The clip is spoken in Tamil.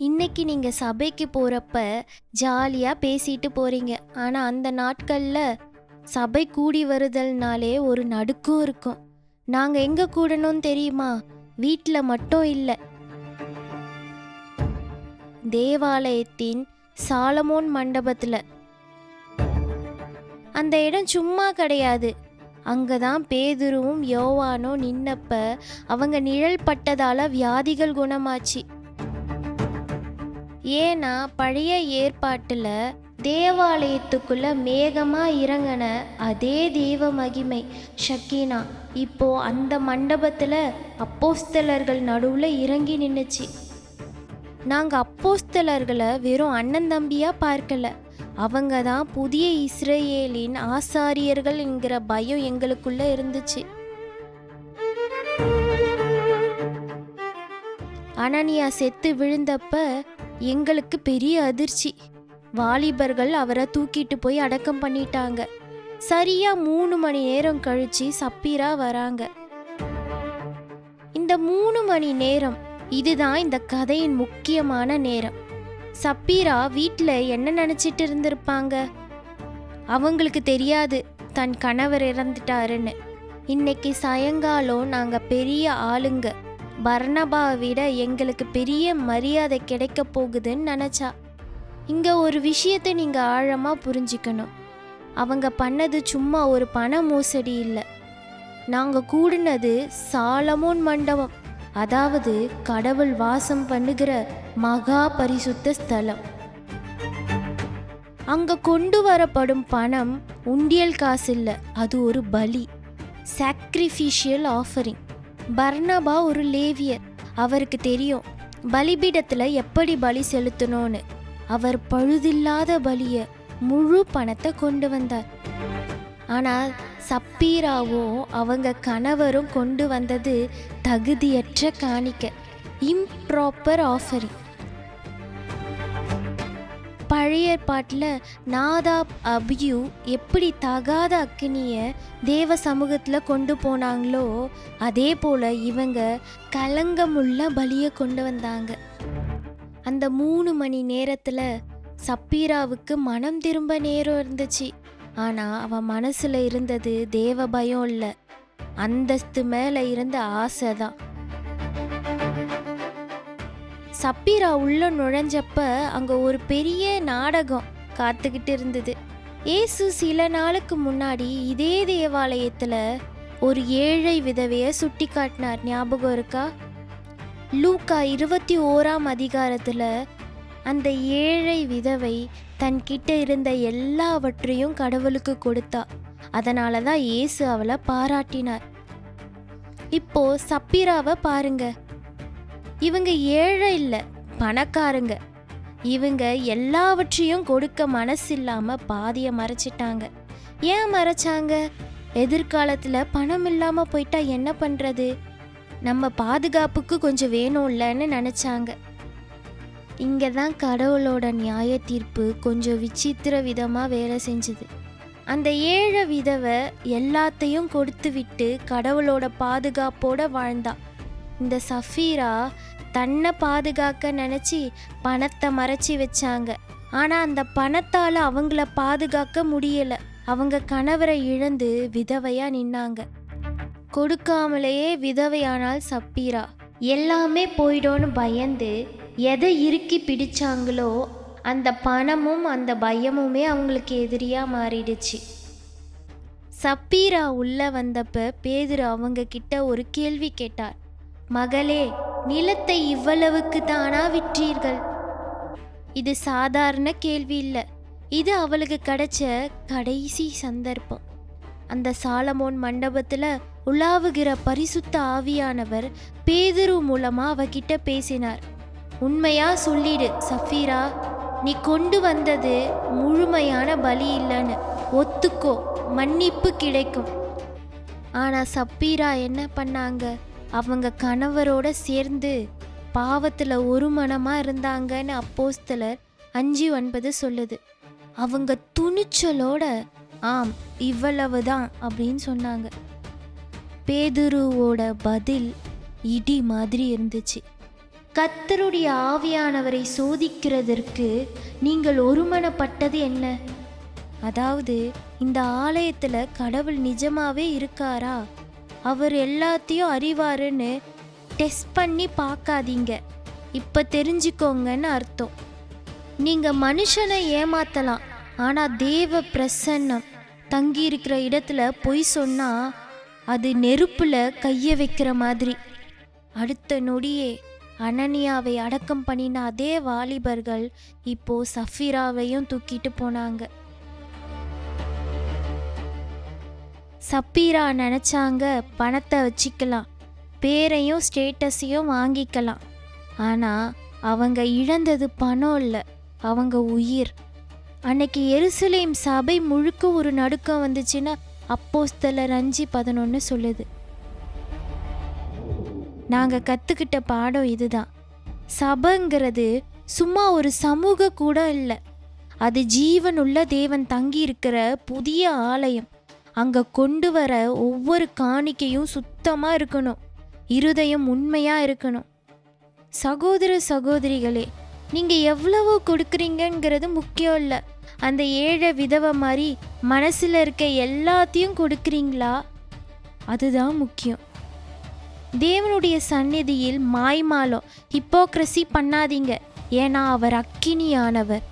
இன்னைக்கு நீங்க சபைக்கு போறப்ப ஜாலியா பேசிட்டு போறீங்க. ஆனா அந்த நாட்கள்ல சபை கூடி வருதல்னாலே ஒரு நடுக்கம் இருக்கும். நாங்க எங்க கூடணும்னு தெரியுமா? வீட்ல மட்டும் இல்ல, தேவாலயத்தின் சாலமோன் மண்டபத்துல. அந்த இடம் சும்மா கிடையாது. அங்கதான் பேதுருவும் யோவானும் நின்னப்ப அவங்க நிழல் பட்டதால வியாதிகள் குணமாச்சு. ஏன்னா பழைய ஏற்பாட்டுல தேவாலயத்துக்குள்ள மேகமா இறங்கின அதே தெய்வ மகிமை ஷக்கீனா இப்போ அந்த மண்டபத்துல அப்போஸ்தலர்கள் நடுவுல இறங்கி நின்னுச்சு. நாங்க அப்போஸ்தலர்களை வெறும் அண்ணன் தம்பியா பார்க்கல, அவங்க தான் புதிய இஸ்ரேலின் ஆசாரியர்கள் என்கிற பயம் எங்களுக்குள்ள இருந்துச்சு. அனனியா செத்து விழுந்தப்ப எங்களுக்கு பெரிய அதிர்ச்சி. வாலிபர்கள் அவரை தூக்கிட்டு போய் அடக்கம் பண்ணிட்டாங்க. சரியா 3 மணி நேரம் கழிச்சு சப்பீரா வராங்க. இந்த 3 மணி நேரம் இதுதான் இந்த கதையின் முக்கியமான நேரம். சப்பீரா வீட்டில் என்ன நினச்சிட்டு இருந்திருப்பாங்க? அவங்களுக்கு தெரியாது தன் கணவர் இறந்துட்டாருன்னு. இன்னைக்கு சாயங்காலம் நாங்கள் பெரிய ஆளுங்க, பர்னபாவை விட எங்களுக்கு பெரிய மரியாதை கிடைக்க போகுதுன்னு நினச்சா. இங்கே ஒரு விஷயத்தை நீங்கள் ஆழமாக புரிஞ்சிக்கணும். அவங்க பண்ணது சும்மா ஒரு பண மோசடி இல்லை. நாங்கள் கூடினது சாலமோன் மண்டபம், அதாவது கடவுள் வாசம் பண்ணுகிற மகா பரிசுத்த ஸ்தலம். அங்கே கொண்டு வரப்படும் பணம் உண்டியல் காசு இல்லை, அது ஒரு பலி, சாக்ரிஃபிஷியல் ஆஃபரிங். பர்னபா ஒரு லேவியர். அவருக்கு தெரியும் பலிபீடத்தில் எப்படி பலி செலுத்தணும்னு. அவர் பழுதில்லாத பலிய முழு பணத்தை கொண்டு வந்தார். ஆனால் சப்பீராவும் அவங்க கணவரும் கொண்டு வந்தது தகுதியற்ற காணிக்க, இம்ப்ராப்பர் ஆஃபரிங். பழைய ஏற்பாட்டில் நாதாப் அபியூ எப்படி தகாத அக்கினியை தேவ சமூகத்தில் கொண்டு போனாங்களோ அதே போல் இவங்க கலங்கமுள்ள பலியை கொண்டு வந்தாங்க. அந்த 3 மணி நேரத்தில் சப்பீராவுக்கு மனம் திரும்ப நேரம் இருந்துச்சு. ஆனால் அவன் மனசில் இருந்தது தேவ பயம் இல்லை, அந்தஸ்து மேலே இருந்த ஆசை தான். சப்பீரா உள்ள நுழைஞ்சப்ப அங்கே ஒரு பெரிய நாடகம் காத்துக்கிட்டு இருந்தது. ஏசு சில நாளுக்கு முன்னாடி இதே தேவாலயத்தில் ஒரு ஏழை விதவையை சுட்டி காட்டினார், ஞாபகம் இருக்கா? லூக்கா 21ஆம் அதிகாரத்தில் அந்த ஏழை விதவை தன்கிட்ட இருந்த எல்லாவற்றையும் கடவுளுக்கு கொடுத்தா. அதனால தான் ஏசு அவளை பாராட்டினார். இப்போ சப்பீராவை பாருங்க. இவங்க ஏழை இல்லை, பணக்காரங்க. இவங்க எல்லாவற்றையும் கொடுக்க மனசு இல்லாமல் பாதியை மறைச்சிட்டாங்க. ஏன் மறைச்சாங்க? எதிர்காலத்தில் பணம் இல்லாமல் போயிட்டா என்ன பண்ணுறது, நம்ம பாதுகாப்புக்கு கொஞ்சம் வேணும்லன்னு நினச்சாங்க. இங்கே தான் கடவுளோட நியாய தீர்ப்பு கொஞ்சம் விசித்திர விதமாக வேலை செஞ்சுது. அந்த ஏழை விதவை எல்லாத்தையும் கொடுத்து விட்டு கடவுளோட பாதுகாப்போட வாழ்ந்தா. இந்த சஃபீரா தன்னை பாதுகாக்க நினச்சி பணத்தை மறைச்சி வச்சாங்க. ஆனால் அந்த பணத்தால் அவங்கள பாதுகாக்க முடியலை. அவங்க கணவரை இழந்து விதவையாக நின்னாங்க. கொடுக்காமலேயே விதவையானால் சப்பீரா. எல்லாமே போயிடோன்னு பயந்து எதை இறுக்கி பிடிச்சாங்களோ அந்த பணமும் அந்த பயமுமே அவங்களுக்கு எதிரியாக மாறிடுச்சு. சப்பீரா உள்ள வந்தப்ப பேதுரு அவங்க கிட்ட ஒரு கேள்வி கேட்டார். மகளே, நிலத்தை இவ்வளவுக்கு தானா விற்றீர்கள்? இது சாதாரண கேள்வி இல்லை, இது அவளுக்கு கிடைச்ச கடைசி சந்தர்ப்பம். அந்த சாலமோன் மண்டபத்தில் உலாவுகிற பரிசுத்த ஆவியானவர் பேதுரு மூலமா அவகிட்ட பேசினார். உண்மையா சொல்லிடு சஃபீரா, நீ கொண்டு வந்தது முழுமையான பலி இல்லைன்னு ஒத்துக்கோ, மன்னிப்பு கிடைக்கும். ஆனால் சப்பீரா என்ன பண்ணாங்க? அவங்க கணவரோட சேர்ந்து பாவத்தில் ஒரு மனமாக இருந்தாங்கன்னு அப்போஸ்தலர் 5:9 சொல்லுது. அவங்க துணிச்சலோட ஆம் இவ்வளவுதான் அப்படின்னு சொன்னாங்க. பேதுருவோட பதில் இடி மாதிரி இருந்துச்சு. கர்த்தருடைய ஆவியானவரை சோதிக்கிறதற்கு நீங்கள் ஒருமனப்பட்டது என்ன? அதாவது இந்த ஆலயத்தில் கடவுள் நிஜமாவே இருக்காரா, அவர் எல்லாத்தையும் அறிவாருன்னு டெஸ்ட் பண்ணி பார்க்காதீங்க, இப்போ தெரிஞ்சுக்கோங்கன்னு அர்த்தம். நீங்கள் மனுஷனை ஏமாத்தலாம், ஆனால் தேவ பிரசன்னம் தங்கியிருக்கிற இடத்துல பொய் சொன்னால் அது நெருப்பில் கையை வைக்கிற மாதிரி. அடுத்த நொடியே அனனியாவை அடக்கம் பண்ணின அதே வாலிபர்கள் இப்போ சஃபீராவையும் தூக்கிட்டு போனாங்க. சப்பீரா நினச்சாங்க பணத்தை வச்சுக்கலாம், பேரையும் ஸ்டேட்டஸையும் வாங்கிக்கலாம். ஆனால் அவங்க இழந்தது பணம் இல்லை, அவங்க உயிர். அன்னைக்கு எருசலேம் சபை முழுக்க ஒரு நடுக்கம் வந்துச்சுன்னா அப்போஸ்தலர் 5:11 சொல்லுது. நாங்கள் கற்றுக்கிட்ட பாடம் இதுதான். சபைங்கிறது சும்மா ஒரு சமூக கூட இல்லை, அது ஜீவனுள்ள தேவன் தங்கி இருக்கிற புதிய ஆலயம். அங்கே கொண்டு வர ஒவ்வொரு காணிக்கையும் சுத்தமாக இருக்கணும், இருதயம் உண்மையாக இருக்கணும். சகோதர சகோதரிகளே, நீங்கள் எவ்வளவோ கொடுக்குறீங்கங்கிறது முக்கியம் இல்லை, அந்த ஏழை விதவை மாதிரி மனசில் இருக்க எல்லாத்தையும் கொடுக்குறீங்களா, அதுதான் முக்கியம். தேவனுடைய சந்நிதியில் மாய்மாலம் ஹிப்போக்ரஸி பண்ணாதீங்க, ஏன்னா அவர் அக்கினியானவர்.